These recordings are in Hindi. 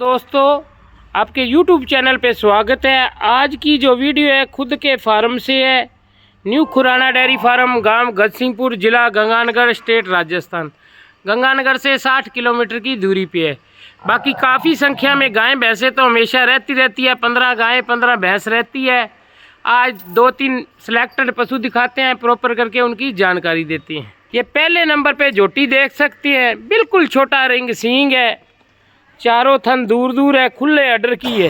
दोस्तों आपके YouTube चैनल पे स्वागत है। आज की जो वीडियो है खुद के फार्म से है। न्यू खुराना डेयरी फार्म, गांव गजसिंहपुर, ज़िला गंगानगर, स्टेट राजस्थान। गंगानगर से 60 किलोमीटर की दूरी पे है। बाकी काफ़ी संख्या में गायें भैंसें तो हमेशा रहती है। 15 गायें 15 भैंस रहती है। आज 2-3 सिलेक्टेड पशु दिखाते हैं, प्रॉपर करके उनकी जानकारी देते हैं। ये पहले नंबर पे झोटी देख सकती है, बिल्कुल छोटा रिंग सींग है, चारों थन दूर दूर है, खुले अडर की है।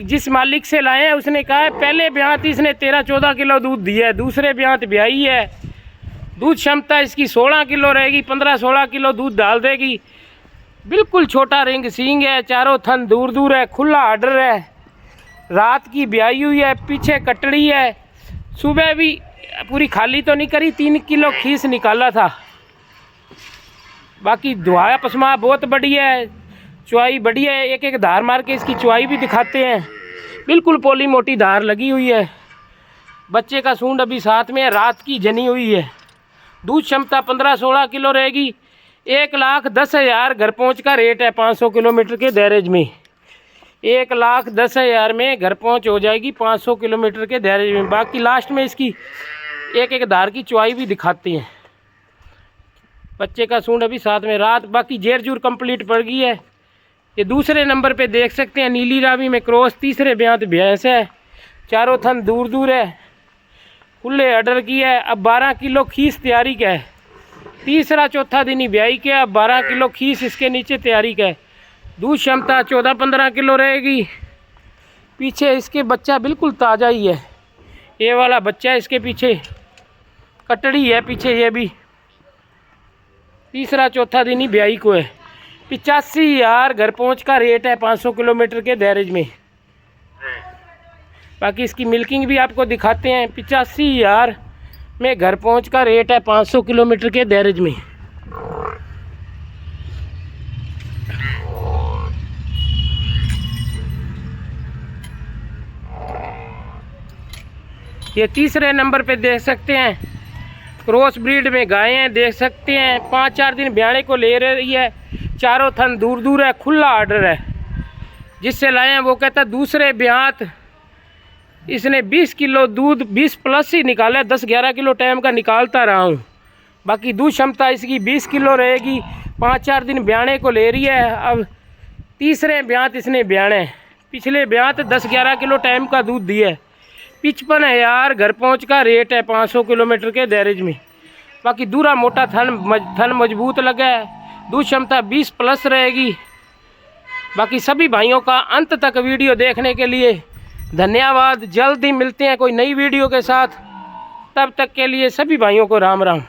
जिस मालिक से लाए हैं उसने कहा है पहले ब्यात इसने 13-14 किलो दूध दिया है, दूसरे ब्यात ब्याई है। दूध क्षमता इसकी 16 किलो रहेगी, 15-16 किलो दूध डाल देगी। बिल्कुल छोटा रिंग सींग है, चारों थन दूर दूर है, खुला अडर है, रात की ब्याई हुई है, पीछे कटड़ी है। सुबह भी पूरी खाली तो नहीं करी, 3 किलो खीस निकाला था। बाकी दुआया पसमा बहुत बढ़िया है, चुआई बढ़िया है। एक धार मार के इसकी चुआई भी दिखाते हैं। बिल्कुल पोली मोटी धार लगी हुई है। बच्चे का सूंड अभी साथ में है, रात की जनी हुई है। दूध क्षमता 15-16 किलो रहेगी। 1,10,000 घर पहुंच का रेट है। 500 किलोमीटर के दैरेज में 1,10,000 में घर पहुंच हो जाएगी, 500 किलोमीटर के दैरेज में। बाकी लास्ट में इसकी एक धार की चुआई भी दिखाते हैं। बच्चे का सूंड अभी साथ में, रात बाकी जेर जूर कंप्लीट पड़ गई है। ये दूसरे नंबर पे देख सकते हैं, नीली रावी में क्रॉस, तीसरे ब्यात भैंस है, चारों थन दूर दूर है, खुले अडर की है। अब 12 किलो खीस तैयारी का है। तीसरा चौथा दिन ही ब्याई के, अब 12 किलो खीस इसके नीचे तैयारी का है। दूध क्षमता 14-15 किलो रहेगी। पीछे इसके बच्चा बिल्कुल ताज़ा ही है। ये वाला बच्चा इसके पीछे कटड़ी है, पीछे ये भी तीसरा चौथा दिन ही ब्याई को है। 85,000 घर पहुंच का रेट है, 500 किलोमीटर के दैरेज में। बाकी इसकी मिल्किंग भी आपको दिखाते हैं। 85,000 में घर पहुंच का रेट है, 500 किलोमीटर के दैरेज में। ये तीसरे नंबर पे देख सकते हैं, क्रॉस ब्रीड में गायें हैं, देख सकते हैं। 5-4 दिन ब्याने को ले रही है, चारों थन दूर दूर है, खुला आर्डर है। जिससे लाए हैं वो कहता है दूसरे ब्यात इसने 20 किलो दूध 20 प्लस ही निकाला है, 10-11 किलो टाइम का निकालता रहा हूँ। बाकी दूध क्षमता इसकी 20 किलो रहेगी। 5-4 दिन ब्याने को ले रही है। अब तीसरे ब्यात इसने ब्याना है। पिछले ब्यात 10-11 किलो टाइम का दूध दिया है। 55,000 घर पहुंच का रेट है, 500 किलोमीटर के दैरेज में। बाकी दूरा मोटा थन मजबूत लगा है। दूध क्षमता 20 प्लस रहेगी। बाकी सभी भाइयों का अंत तक वीडियो देखने के लिए धन्यवाद। जल्द ही मिलते हैं कोई नई वीडियो के साथ। तब तक के लिए सभी भाइयों को राम राम।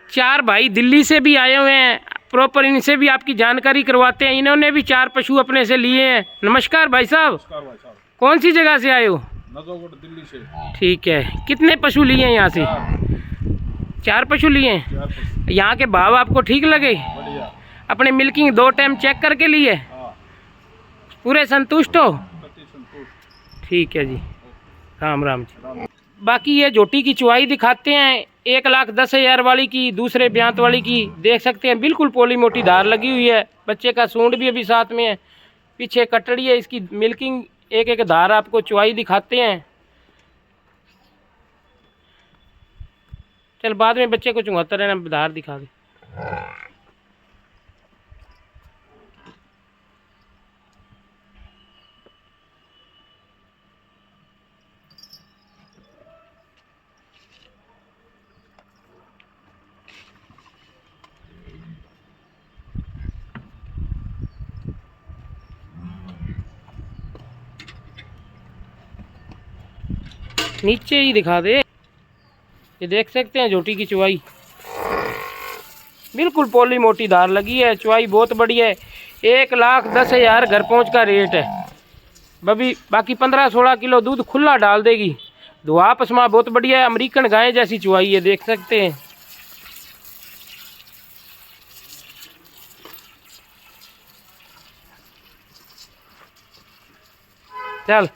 चार भाई दिल्ली से भी आए हुए हैं, प्रॉपर इनसे भी आपकी जानकारी करवाते हैं। इन्होंने भी 4 पशु अपने से लिए हैं। नमस्कार भाई साहब। नमस्कार भाई साहब। कौन सी जगह से आए हो? नजोगढ़ दिल्ली से। ठीक है, कितने पशु लिए हैं यहाँ से? 4 पशु लिए हैं। यहाँ के भाव आपको ठीक लगे? बढ़िया। अपने मिल्किंग 2 टाइम चेक करके लिए? पूरे संतुष्ट हो? ठीक है जी, राम राम जी। बाकी ये झोटी की चुआई दिखाते हैं। 1,10,000 वाली की, दूसरे ब्यात वाली की देख सकते हैं। बिल्कुल पोली मोटी धार लगी हुई है। बच्चे का सूंड भी अभी साथ में है, पीछे कटड़ी है। इसकी मिल्किंग एक धार आपको चुआई दिखाते हैं। चल बाद में बच्चे को चुंगाता रहना, धार दिखा दे। नीचे ही दिखा दे। ये देख सकते हैं झोटी की चुआई, बिल्कुल पोली मोटी धार लगी है। चुआई बहुत बढ़िया है। 1,10,000 घर पहुंच का रेट है। बाकी 15-16 किलो दूध खुला डाल देगी। दुआ पसमा बहुत बढ़िया है। अमेरिकन गाय जैसी चुआई है, देख सकते हैं। चल।